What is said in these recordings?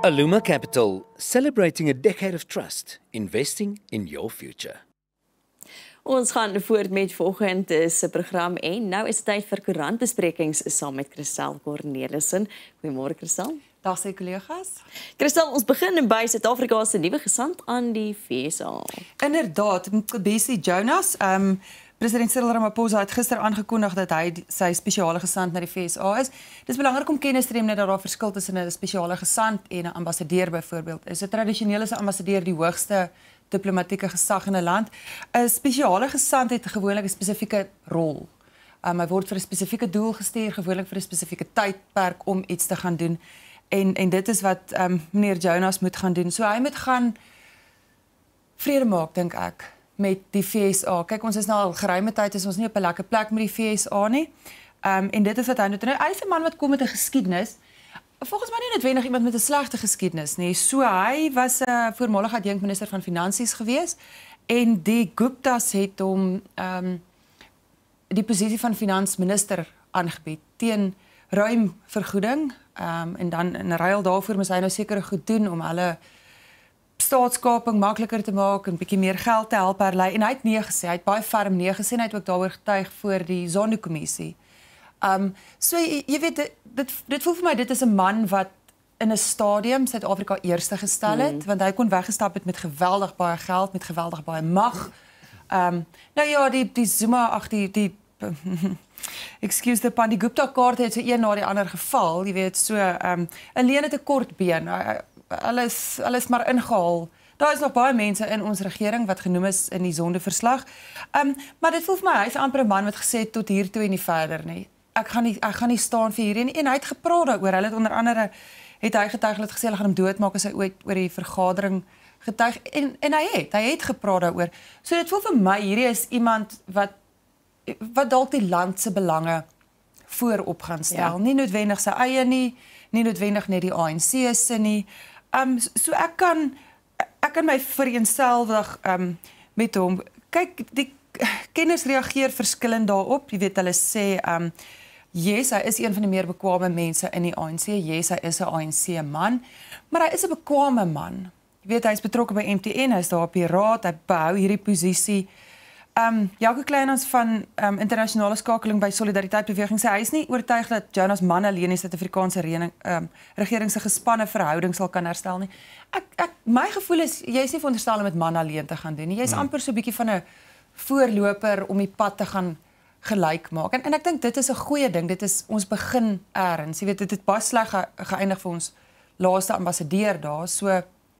Aluma Capital, celebrating a decade of trust, investing in your future. Ons gaan voort met volgend se program en nou is dit tyd vir koerantbesprekings saam met Christel Cornelissen. Goeiemôre Christel. Dag sy kollegas. Christel, ons begin by Suid-Afrika se nuwe gesant aan die FSA. Inderdaad, Mcebisi Jonas, president Cyril Ramaphosa het gister aangekondig dat hy sy spesiale gesant na die FSA is. Dis belangrik om kennis te neem dat daar verskil tussen 'n spesiale gesant en 'n ambassadeur byvoorbeeld. Is 'n tradisionele ambassadeur die hoogste diplomatieke gesag in 'n land. 'n Spesiale gesant het gewoonlik 'n spesifieke rol. Hy word vir 'n spesifieke doel gestuur, gewoonlik vir 'n spesifieke tydperk om iets te gaan doen. En dit is wat meneer Jonas moet gaan doen. So hy moet gaan vrede maak, dink ek, met die FSA. Kyk, ons is nou al geruime tyd, is ons nie op 'n lekker plek met die FSA nie. En dit is wat hy moet doen. Hy is 'n man wat kom met 'n geskiedenis. Volgens my nie noodwendig iemand met 'n slegte geskiedenis nie. So hy was 'n voormalige adjunkminister van Finansies gewees en die Guptas het hom die posisie van finansminister aangebied teen ruim vergoeding. En dan in ruil daarvoor moes hy nou seker goed doen om hulle staatskaping makliker te maak en 'n bietjie meer geld te help herlei. En hy het nee gesê, hy het baie ferm nee gesê en hy het ook daaroor getuig voor die Zondo-kommissie. So jy weet, dit voel vir my dit is 'n man wat in 'n stadium Suid-Afrika eerste gestel het, want hy kon weggestap het met geweldig baie geld, met geweldig baie mag. Nou ja, die Zuma, ag die excuse the pun, die Gupta kaart het so een na die ander geval, jy weet, so 'n leen het 'n kort been. Alles maar ingehaal. Daar is nog baie mense in ons regering wat genoem is in die Zondo-verslag. Maar dit voel vir my hy is amper 'n man wat gesê het tot hier toe en nie verder nie. Ek gaan nie staan vir hierdie en hy het gepraat daaroor. Hulle het onder andere het hy getuig dat gesê hulle gaan hom doodmaak as hy ooit oor die vergadering getuig en hy het gepraat daaroor. So dit voel vir my hierdie is iemand wat dalk die land se belange voorop gaan stel. Ja. Nie noodwendig sy eie nie noodwendig net die ANC se nie. So ek kan my vereenselwig met hom. Kyk, die kenners reageer verskillend daarop. Jy weet, hulle sê yes, hy is een van die meer bekwame mense in die ANC. Yes, hy is 'n ANC man, maar hy is 'n bekwame man. Jy weet, hy is betrokke by MTN, hy is daar op die raad, hy behou hierdie posisie. Jaco Kleinhans van internasionale skakeling by Solidariteit Beweging sê hy is nie oortuig dat Jonas man alleen die Suid-Afrikaanse regering se gespanne verhouding sal kan herstel nie. My gevoel is jy is nie veronderstel om met man alleen te gaan doen nie. Jy is amper so 'n bietjie van 'n voorloper om die pad te gaan gelyk maak. En ek dink dit is 'n goeie ding. Dit is ons begin eers. Jy weet dit het baie sleg geëindig vir ons laaste ambassadeur daar. So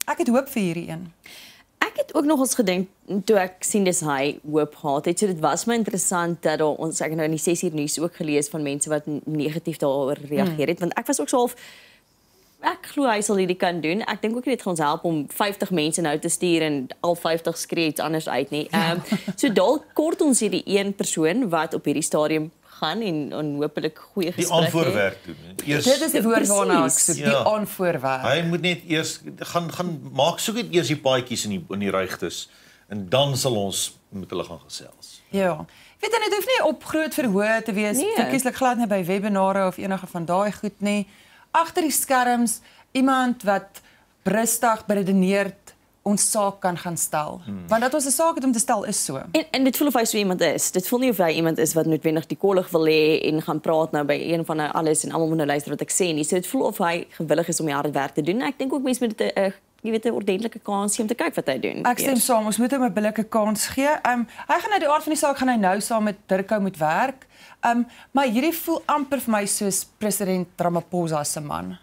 ek het hoop vir hierdie een. Ek het ook nog eens gedink toe ek sien dis hy hoop gehad het. So dit was my interessant dat ons ek nou in die 6 uur nuus ook gelees van mense wat negatief daaroor reageer het, want ek was ook so half ek glo hy sal hierdie kan doen. Ek dink ook dit gaan ons help om 50 mense nou te stuur en al 50 skree iets anders uit nie. So dalk kort ons hierdie een persoon wat op hierdie stadium gaan en hopelik goeie gesprekke. Die aanvoorwerk doen. Dit is die woord waarna ek soek, die aanvoorwerk. Hy moet net eers gaan maak soek net eers die paadjies in die ruigtes en dan sal ons met hulle gaan gesels. Ja. Weet jy, dit hoef nie op groot verhoor te wees, verkieslik glad nie by webinare of enige van daai goed nie. Agter die skerms iemand wat rustig beredeneerd ons saak kan gaan stel. Want dat ons 'n saak het om te stel is so. En dit voel of hy so iemand is. Dit voel nie of hy iemand is wat noodwendig die kollig wil hê en gaan praat nou by een van alles en almal moet nou luister wat ek sê nie. So dit voel of hy gewillig is om die harde werk te doen. Ek dink ook mense moet dit 'n ordentlike kans gee om te kyk wat hy doen. Ek stem saam, ons moet hom 'n billike kans gee. Hy gaan uit die aard van die saak gaan hy nou saam met Dirkou moet werk. Maar hierdie voel amper vir my soos president Ramaphosa se man.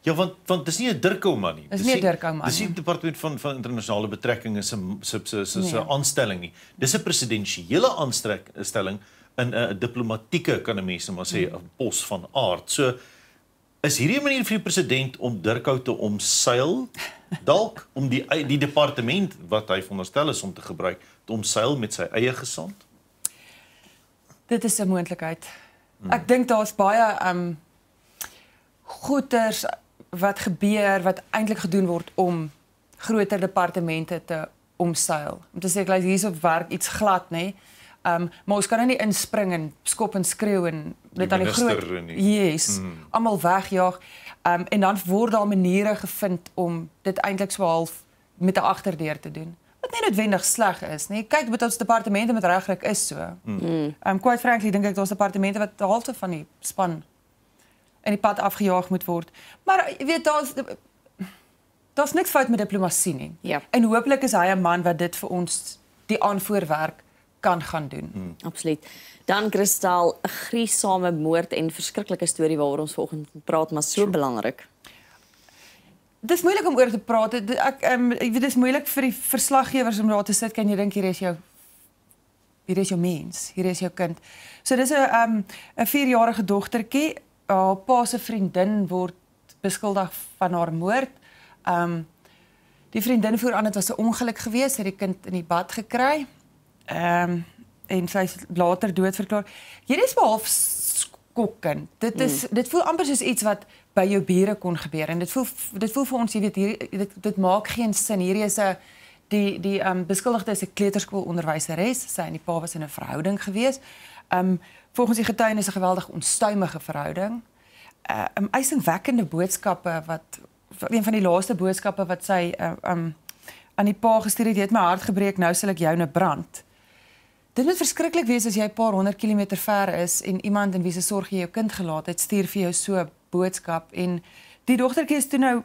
Ja, want dis nie 'n Dirkou man nie. Dis nie 'n Dirkou man. Dis nie die departement van internasionale betrekkinge se aanstelling nie. Dis 'n presidensiële aanstelling in 'n diplomatieke, kan 'n mens maar sê, 'n pos van aard. So is hierdie 'n manier vir die president om Dirkou te omseil, dalk om die departement wat hy veronderstel is om te gebruik, te omseil met sy eie gesant? Dit is 'n moontlikheid. Ek dink daar's baie goeters wat gebeur wat eintlik gedoen word om groter departemente te omseil. Om te sê ek hierso werk iets glad, nê. Maar ons kan nou nie inspring en skop en skreeu en dit aan die groot yes, almal wegjaag. En dan word daar maniere gevind om dit eintlik so half met 'n agterdeur te doen. Wat nie noodwendig sleg is nie. Kyk, met ons departemente met regryk is so. Quite frankly dink ek ons departemente wat die helfte van die span in die pad afgejaag moet word. Maar jy weet daar's niks fout met diplomatie nie. Ja. En hopelik is hy 'n man wat dit vir ons die aanvoerwerk kan gaan doen. Absoluut. Dan Kristal, 'n gruisame moord en verskriklike storie waaroor ons vanoggend praat, maar so belangrik. Dit is moeilik om oor te praat. Ek weet dit is moeilik vir die verslaggewers om daar te sit kan jy dink hier is jou mens, hier is jou kind. So dis 'n 4-jarige dogtertjie, haar pa se vriendin word beskuldig van haar moord. Die vriendin voer aan dit was 'n ongeluk geweest, het die kind in die bad gekry. En sy is later dood verklaar. Hierdie is half skokkend. Dit voel amper soos iets wat by jou bure kon gebeur en dit voel vir ons, jy weet, dit maak geen sin. Hierdie is 'n die beskuldigde is 'n kleuterskoolonderwyseres. Sy en die pa was in 'n verhouding geweest. Volgens die getuienis 'n geweldig onstuimige verhouding. Eisingwekkende boodskappe wat een van die laaste boodskappe wat sy aan die pa gestuur het, jy het my hart gebreek, nou sal ek joune brand. Dit moet verskriklik wees as jy 'n paar 100 kilometer ver is en iemand in wie se sorg jy jou kind gelaat het, stuur vir jou so 'n boodskap en die dogtertjie is toe nou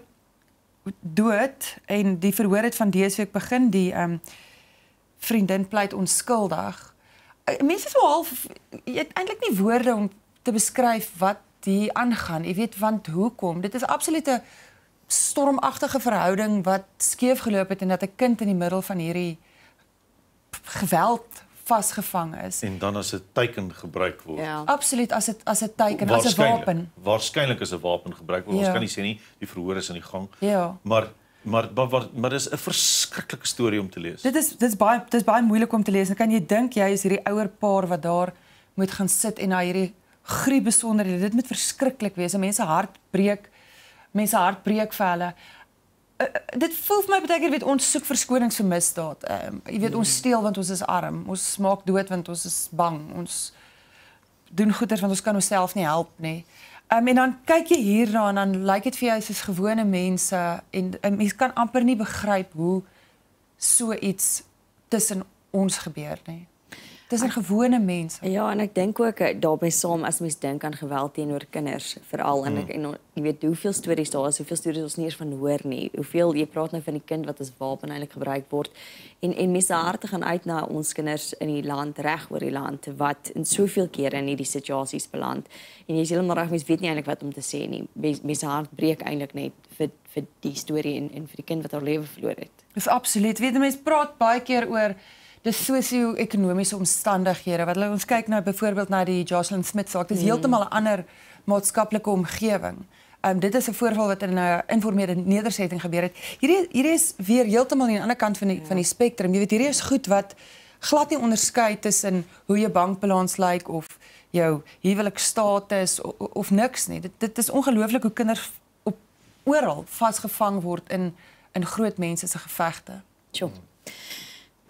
dood en die verhoor het van dese week begin, die vriendin pleit onskuldig. Mense so half, jy het eintlik nie woorde om te beskryf wat hier aangaan, jy weet, want hoekom? Dit is absoluut 'n stormagtige verhouding wat skeef geloop het en dat 'n kind in die middel van hierdie geweld vasgevang is. En dan as 'n teiken gebruik word. Ja. Absoluut as 'n teiken, as 'n wapen. Waarskynlik is 'n wapen gebruik word. Ons kan nie sê nie, die verhoor is aan die gang. Ja. Maar dis 'n verskriklike storie om te lees. Dit is baie moeilik om te lees. Dan kan jy dink jy is hierdie ouer paar wat daar moet gaan sit en na hierdie gruwelike besonderhede. Dit moet verskriklik wees. Mense hart breek vir hulle. Dit voel vir my baie keer, weet ons soek verskonings vir misdaad. Jy weet ons steel want ons is arm. Ons maak dood want ons is bang. Ons doen goeders want ons kan onsself nie help nie. En dan kyk jy hierna en dan lyk dit vir jou soos gewone mense en mens kan amper nie begryp hoe so iets tussen ons gebeur nie. Tussen gewone mense. Ja, en ek dink ook daarbey saam as mens dink aan geweld teenoor kinders veral en jy weet hoeveel stories daar is, hoeveel stories ons nie eens van hoor nie. Hoeveel jy praat nou van die kind wat as wapen eintlik gebruik word en mense harte gaan uit na ons kinders in die land, reg oor die land wat in soveel kere in hierdie situasies beland. En jy is heeltemal reg, mens weet nie eintlik wat om te sê nie. Mense hart breek eintlik net vir die storie en vir die kind wat haar lewe verloor het. Dis absoluut. Weet jy mense praat baie keer oor dis sosio-ekonomiese omstandighede. Wat ons kyk nou byvoorbeeld na die Jocelyn Smith saak, dis heeltemal 'n ander maatskaplike omgewing. Dit is 'n voorval wat in 'n informele nedersetting gebeur het. Hierdie is weer heeltemal aan die ander kant van die spektrum. Jy weet hierdie is goed wat glad nie onderskei tussen hoe jou bankbalans lyk of jou huwelikstatus of niks nie. Dit is ongelooflik hoe kinders oral vasgevang word in groot mense se gevegte. Sjoe.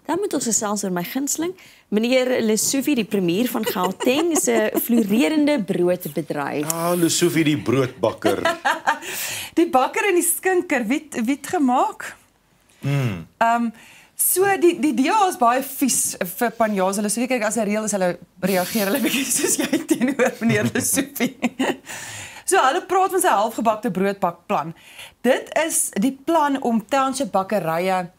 Dan moet ons gesels oor my gunsteling, meneer Lesofie, die premier van Gauteng, se floreerende broodbedryf. Lesofie die broodbakker. Die bakker en die skinker, wie het gemaak? So die DA is baie vies vir panjaas. Hulle sê kyk as 'n reël is hulle reageer hulle bietjie soos jy teenoor meneer Lesofie. So hulle praat van sy halfgebakte broodbakplan. Dit is die plan om township bakkerye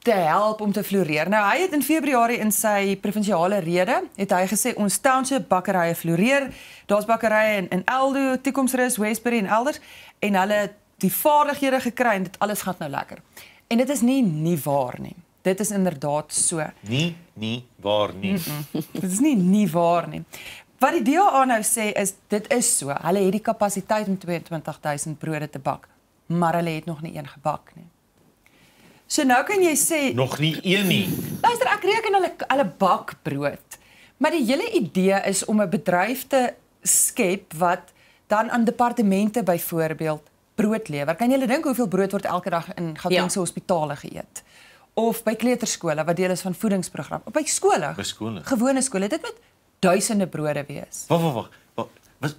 te help om te floreer. Nou hy het in Februarie in sy provinsiale rede het hy gesê ons township bakkerye floreer. Daar's bakkerye in Eldo, Toekomsrus, Westbury en elders en hulle het die vaardighede gekry en dit alles gaan nou lekker. En dit is nie waar nie. Dit is inderdaad so. Nie waar nie. Dit is nie waar nie. Wat die DA nou sê is dit is so. Hulle het die kapasiteit om 22,000 brode te bak, maar hulle het nog nie een gebak nie. So nou kan jy sê nog nie een nie. Luister, ek reken hulle bak brood. Maar die hele idee is om 'n bedryf te skep wat dan aan departemente byvoorbeeld brood lewer. Kan julle dink hoeveel brood word elke dag in Gautengse hospitale geëet? of by kleuterskole wat deel is van voedingsprogram. By skole. By skole. Gewone skole. Dit moet duisende brode wees. Wag.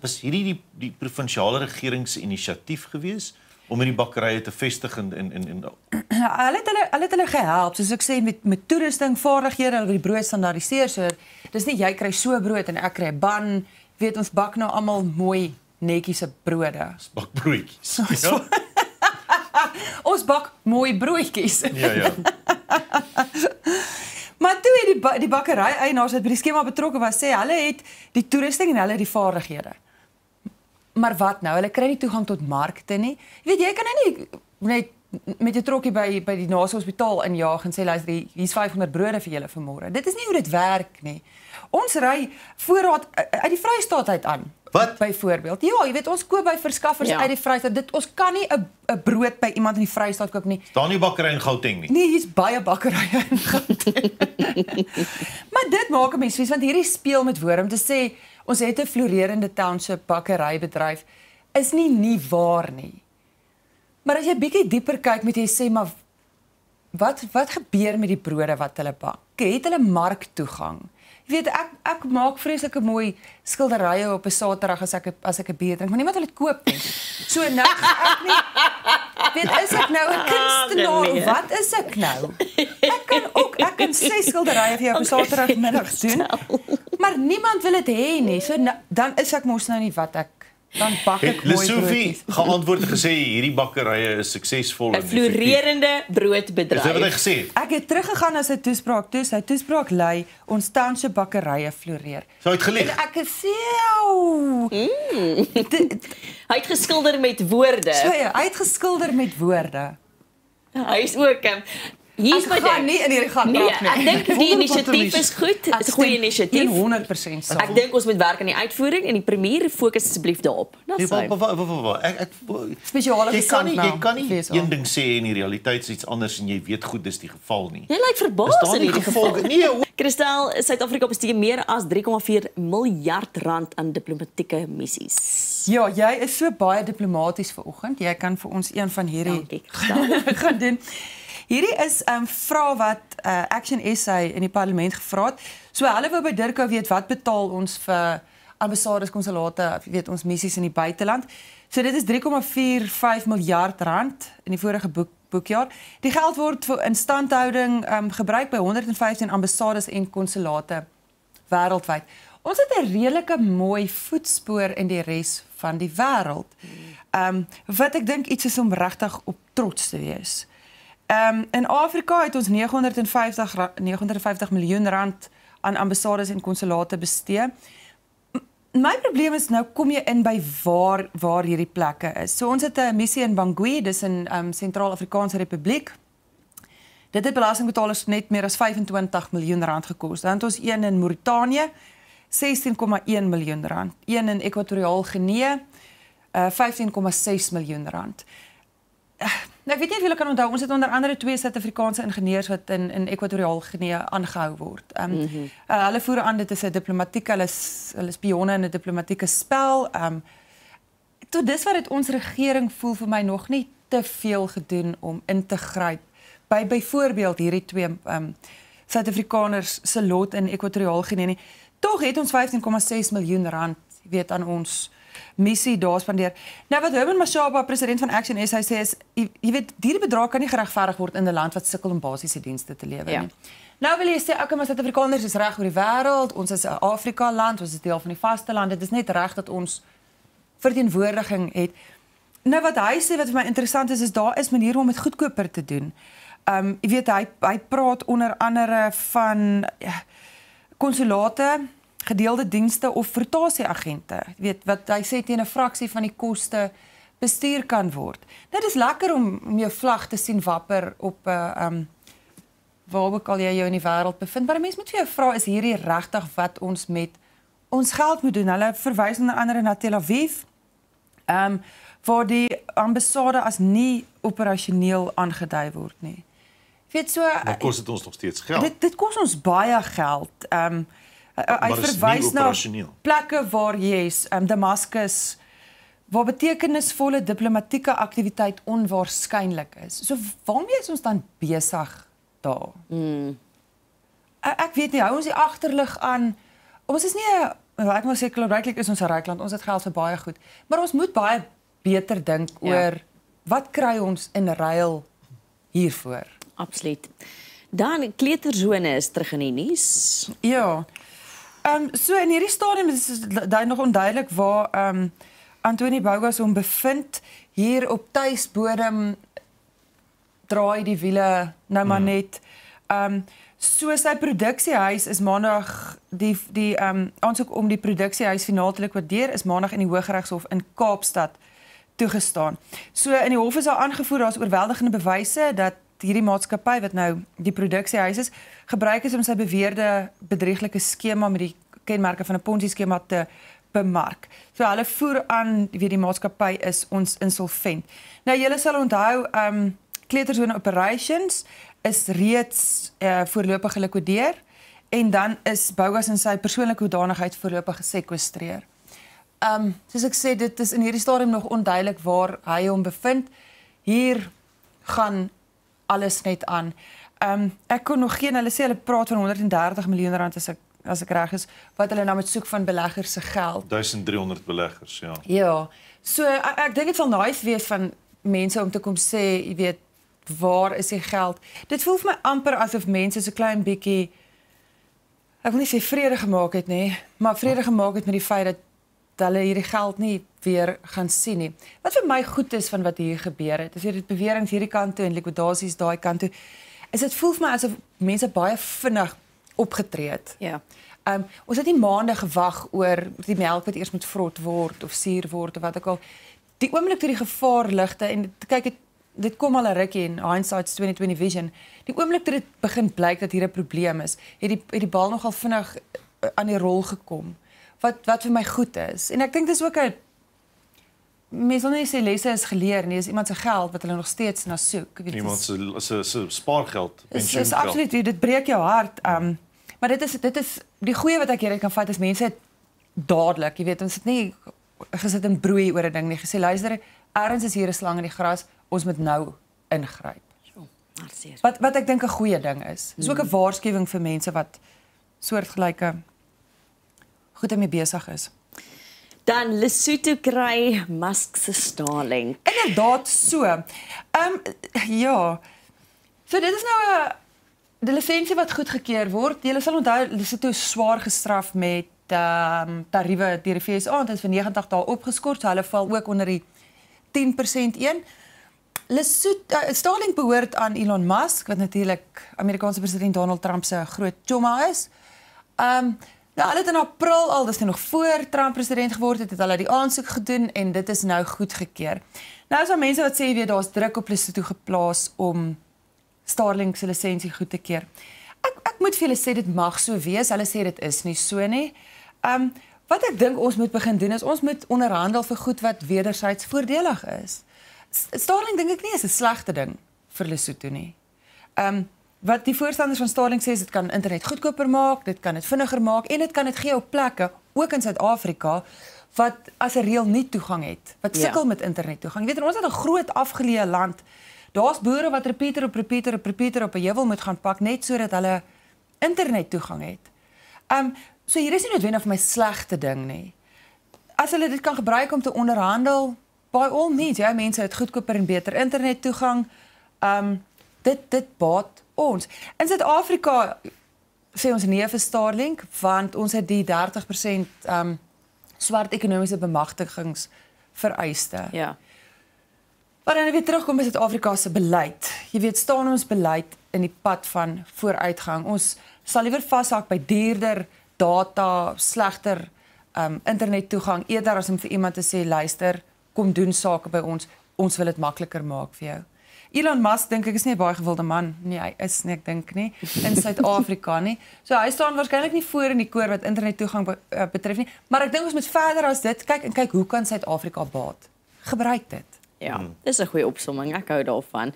Was hierdie die provinsiale regering se inisiatief gewees om hierdie bakkerye te vestig en Hulle het hulle gehelp, soos ek sê met toerusting, vaardighede, hulle wil die brood standaardiseer. So dis nie jy kry so brood en ek kry 'n ban. Weet ons bak nou almal mooi netjiese brode. bakbroodjies. Ja. Ons bak mooi broodjies. Ja. Maar toe het die bakkery eienaars wat by die skema betrokke was, sê hulle het die toerusting en hulle het die vaardighede. Maar wat nou? Hulle kry nie toegang tot markte nie. Jy weet, jy kan nou nie net met 'n trokkie by die naaste hospitaal injaag en sê luister, hier's 500 brode vir julle vanmôre. Dit is nie hoe dit werk nie. Ons ry voorraad uit die Vrystaat uit aan. Wat? Byvoorbeeld. Ja, jy weet ons koop by verskaffers uit die Vrystaat. Ons kan nie 'n brood by iemand in die Vrystaat koop nie. Staan nie bakkery in Gauteng nie. Nee, hier's baie bakkerye in Gauteng. Maar dit maak 'n mens vies want hierdie speel met woorde om te sê ons het 'n floreerende township bakkerybedryf is nie waar nie. Maar as jy bietjie dieper kyk, moet jy sê maar wat gebeur met die brode wat hulle bak? Het hulle marktoegang? Jy weet ek maak vreeslike mooi skilderye op 'n Saterdag as ek 'n bier drink, maar niemand wil dit koop nie. So nou ek nie weet is ek nou 'n kunstenaar? Wat is ek nou? Ek kan 6 skilderye vir jou op 'n Saterdagmiddag doen. Maar niemand wil dit hê nie. So dan is ek mos nou nie wat ek dan bak ek mooi broodjies. Geantwoord en gesê hierdie bakkerye is suksesvol en 'n florerende broodbedryf. Is dit wat hy gesê het? Ek het teruggegaan na sy toespraak toe. Sy toespraak lui ons township bakkerye floreer. Sou het gelieg. En ek sê, Hy het geskilder met woorde. So ja, hy het geskilder met woorde. Hy is ook hier's my gaan ding. nie in hierdie gang Nee, raak nie. ek dink die inisiatief is goed. Dit is 'n goeie inisiatief. 100% saam. Ek dink ons moet werk aan die uitvoering en die premier fokus asseblief daarop. Dis hy. Spesiale Jy kan nie VSA. een ding sê en die realiteit is iets anders en jy weet goed dis die geval nie. Jy lyk verbaas in hierdie geval. Nee, Kristel, Suid-Afrika bestee meer as 3,4 miljard rand aan diplomatieke missies. Ja, jy is so baie diplomaties vanoggend. Jy kan vir ons een van hierdie Dankie, Kristel. gaan doen. Hierdie is vrae wat Action SA in die parlement gevra het. So hulle wou by Dirko weet wat betaal ons vir ambassades, konsulate, weet ons missies in die buiteland. So dit is 3,45 miljard rand in die vorige boekjaar. Die geld word vir instandhouding gebruik by 115 ambassades en konsulate wêreldwyd. Ons het 'n redelike mooi voetspoor in die res van die wêreld. Wat ek dink iets is om regtig op trots te wees. In Afrika het ons 950 miljoen rand aan ambassades en konsulate bestee. My probleem is nou kom jy in by waar hierdie plekke is. So ons het 'n missie in Bangui, dis in Sentraal-Afrikaanse Republiek. Dit het belastingbetalers net meer as 25 miljoen rand gekos. Dan het ons een in Mauritanië, 16,1 miljoen rand. Een in Ekwatoriaal Guinea, 15,6 miljoen rand. Nou, ek weet nie of julle kan onthou, ons het onder andere 2 Suid-Afrikaanse ingenieurs wat in Ekwatoriaal Guinea aangehou word. Hulle voer aan dit is 'n diplomatieke, hulle is spionne in 'n diplomatieke spel. Tot dis wat dit ons regering voel vir my nog nie te veel gedoen om in te gryp by byvoorbeeld hierdie 2 Suid-Afrikaners se lot in Ekwatoriaal Guinea nie. Tog het ons 15,6 miljoen rand, weet, aan ons missie daar spandeer. Nou wat Herman Mashaba, president van Action SA, sê is, jy weet, die bedrag kan nie geregverdig word in 'n land wat sukkel om basiese dienste te lewer nie. Nou wil jy sê, okay, maar Suid-Afrikaners is reg oor die wêreld, ons is 'n Afrika land, ons is deel van die vasteland, dit is net reg dat ons verteenwoordiging het. Nou wat hy sê, wat vir my interessant is daar is maniere om dit goedkoper te doen. Jy weet, hy praat onder andere van konsulate, gedeelde dienste of rotasieagente, weet wat hy sê teen 'n fraksie van die koste bestuur kan word. Nou dis lekker om jou vlag te sien wapper op waar ook al jy jou in die wêreld bevind, maar 'n mens moet vir jou vra, is hierdie regtig wat ons met ons geld moet doen? Hulle verwys onder andere na Tel Aviv, waar die ambassade as nie operasioneel aangedui word nie. Weet so, maar kos dit ons nog steeds geld? Dit kos ons baie geld. Hy verwys na plekke waar jy's, Damascus, waar betekenisvolle diplomatieke aktiwiteit onwaarskynlik is. So waarmee is ons dan besig daar. Ek weet nie, hou ons die agterlig aan. Ons is nie ek moet sê klaarblijklik is ons 'n ryk land. Ons het geld vir baie goed, maar ons moet baie beter dink oor wat kry ons in ruil hiervoor. Absoluut. Dan kleuterzone is terug in die nuus. Ja. So in hierdie stadium is dit nog onduidelik waar Antonie Bougas hom bevind. Hier op tuisbodem draai die wiele nou maar net. So sy produksiehuis is maandag die aansoek om die produksiehuis finaal te likwideer is maandag in die Hooggeregshof in Kaapstad toegestaan. So in die hof is daar aangevoer daar's oorweldigende bewyse dat hierdie maatskappy wat nou die produksiehuis is, gebruik is om sy beweerde bedrieglike skema met die kenmerke van 'n Ponzi skema te bemark. So hulle voer aan, die maatskappy is ons insolvent. Nou julle sal onthou, kleuterzone operations is reeds voorlopig gelikwideer en dan is Bougas in sy persoonlike hoedanigheid voorlopig gesekwestreer. Soos ek sê, dit is in hierdie stadium nog onduidelik waar hy hom bevind. Hier gaan alles net aan. Ek kon nog geen, hulle sê hulle praat van 130 miljoen rand as ek reg is, wat hulle nou met soek van beleggers se geld. 1300 beleggers, ja. Ja. So ek dink dit sal nice wees van mense om te kom sê, jy weet, waar is die geld? Dit voel vir my amper asof mense so klein bietjie, ek wil nie sê vrede gemaak het nie, maar vrede gemaak het met die feit dat hulle hierdie geld nie weer gaan sien nie. Wat vir my goed is van wat hier gebeur het, as jy dit beweringe hierdie kant toe en likwidasies daai kant toe, is dit voel vir my asof mense baie vinnig opgetree het. Ja. Ons het nie maande gewag oor die melk wat eers moet vrot word of suur word of wat ook al. Die oomblik toe die gevaarligte en kyk dit kom al 'n rukkie in hindsight's 2020 vision. Die oomblik toe dit begin blyk dat hier 'n probleem is, het die bal nogal vinnig aan die rol gekom. Wat vir my goed is. En ek dink dis ook 'n mense wil nie sê lesse is geleer nie, is iemand se geld wat hulle nog steeds na soek. Iemand se spaargeld, pensioengeld. Is absoluut, dit breek jou hart. Maar dit is die goeie wat ek hieruit kan vat is mense het dadelik, jy weet, ons het nie gesit en broei oor 'n ding nie, gesê luister, ergens is hier 'n slang in die gras, ons moet nou ingryp. Wat ek dink 'n goeie ding is. Dis ook 'n waarskuwing vir mense wat soortgelyke goed daarmee besig is. Dan Lesotho kry Musk se Starlink. Inderdaad so. Ja. So dit is nou 'n die lisensie wat goedgekeur word. Julle sal onthou Lesotho is swaar gestraf met tariewe deur die FSA en dit is vir 90 dae opgeskort. So hulle val ook onder die 10% een. Starlink behoort aan Elon Musk wat natuurlik Amerikaanse president Donald Trump se groot chomma is. Nou, hulle het in April al, dis nog voor Trump president geword het hulle die aansoek gedoen en dit is nou goedgekeur. Nou is daar mense wat sê weet daar's druk op Lesotho geplaas om Starlink se lisensie goed te keur. Ek moet vir julle sê dit mag so wees. Hulle sê dit is nie so nie. Wat ek dink ons moet begin doen is ons moet onderhandel vir goed wat wederzijds voordelig is. Starlink dink ek nie is 'n slegte ding vir Lesotho nie. Wat die voorstanders van Starlink sê is dit kan internet goedkoper maak, dit kan dit vinniger maak en dit kan dit gee op plekke ook in Suid-Afrika wat as 'n reël nie toegang het, wat sukkel met internet toegang. Jy weet ons het 'n groot afgeleë land. Daar's boere wat repeater op 'n heuwel moet gaan pak net sodat hulle internet toegang het. So hier is nie noodwendig vir my slegte ding nie. As hulle dit kan gebruik om te onderhandel, by all means, ja, mense het goedkoper en beter internet toegang. Dit baat ons. In Suid-Afrika sê ons nee vir Starlink want ons het die 30% swart ekonomiese bemagtigingsvereiste. Ja. Maar dan weer terugkom by Suid-Afrika se beleid. Jy weet, staan ons beleid in die pad van vooruitgang. Ons sal liewer vashak by duurder data, slegter internet toegang eerder as om vir iemand te sê luister, kom doen sake by ons. Ons wil dit makliker maak vir jou. Elon Musk dink ek is nie 'n baie gewilde man nie, hy is nie, ek dink nie in Suid-Afrika nie. So hy staan waarskynlik nie voor in die koor wat internet toegang betref nie, maar ek dink ons moet verder as dit kyk en kyk hoe kan Suid-Afrika baat. Gebruik dit. Ja, dis 'n goeie opsomming, ek hou daarvan.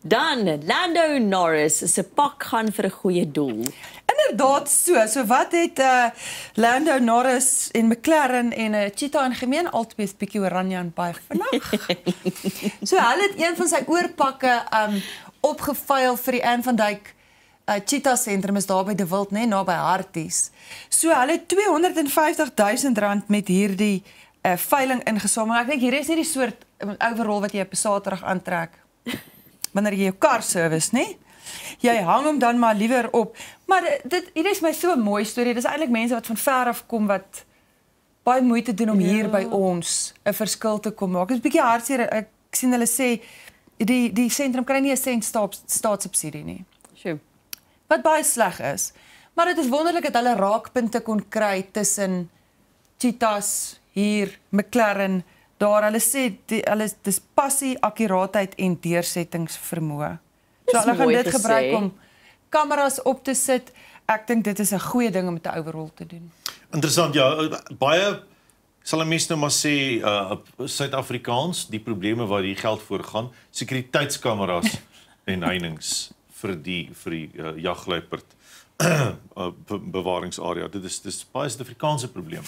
Dan Lando Norris se pak gaan vir 'n goeie doel. Inderdaad so. So wat het Lando Norris en McLaren en Cheetah in gemeen? Albei is bietjie oranje en baie vinnig. So hulle het een van sy oorpakke opgevuil vir die Anne van Dyk Cheetah sentrum is daar by De Wild, net naby Harties. So hulle het R250,000 met hierdie veiling ingesamel. Ek dink hier is nie die soort overall wat jy op 'n Saterdag aantrek wanneer jy jou kar service, nê? Jy hang hom dan maar liewer op. Maar hier is my so 'n mooi storie. Dis eintlik mense wat van ver af kom wat baie moeite doen om hier by ons 'n verskil te kom maak. Dit is 'n bietjie hartseer. Ek sien hulle sê die sentrum kry nie 'n sent staatssubsidie nie. Sjoe. Wat baie sleg is. Maar dit is wonderlik dat hulle raakpunte kon kry tussen Cheetahs hier, McLaren, daar hulle sê dis passie, akkuraatheid en deursettingsvermoë. So hulle gaan dit gebruik om kameras op te sit. Ek dink dit is 'n goeie ding om met 'n overall te doen. Interessant, ja, baie sal 'n mens nou maar sê Suid-Afrikaans, die probleme waar die geld voor gaan, sekuriteitskameras en heininge vir die jagluiperd bewaringsarea. Dit is baie Suid-Afrikaanse probleem.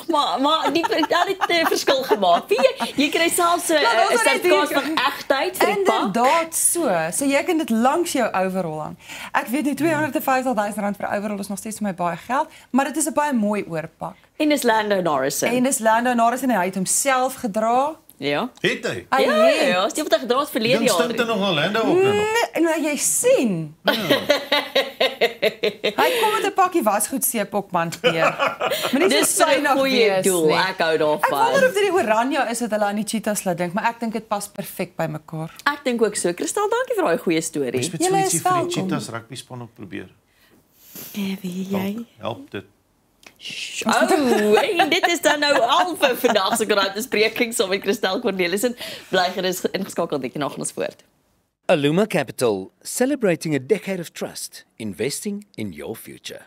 Maar die het 'n verskil gemaak. Jy kry selfs 'n sertifikaat van egtheid vir die pak. Inderdaad so jy kan dit langs jou overall hang. Ek weet nie R250,000 vir overall is nog steeds vir my baie geld, maar dit is 'n baie mooi oorpak. En dis Lando Norris. En hy het homself gedra. Ja. Het hy? Ja, jy het dit gedra verlede jaar. Stink dit nog al Lando op nou? Nee, jy sien. Hy kom met 'n pakkie wasgoedseep op man weer. Maar dis so sy goeie doel. Ek hou daarvan. Ek wonder of dit die oranje is wat hulle aan die cheetahs laat dink, maar ek dink dit pas perfek by mekaar. Ek dink ook so. Kristal, dankie vir daai goeie storie. Jy moet so ietsie vir die cheetahs rugby span ook probeer. Wie jy? Help dit. En dit is dan nou al vir vandag se koerantbespreking saam met Kristal Cornelissen. Bly gerus ingeskakel, dit nog ons voort. Aluma Capital, celebrating a decade of trust, investing in your future.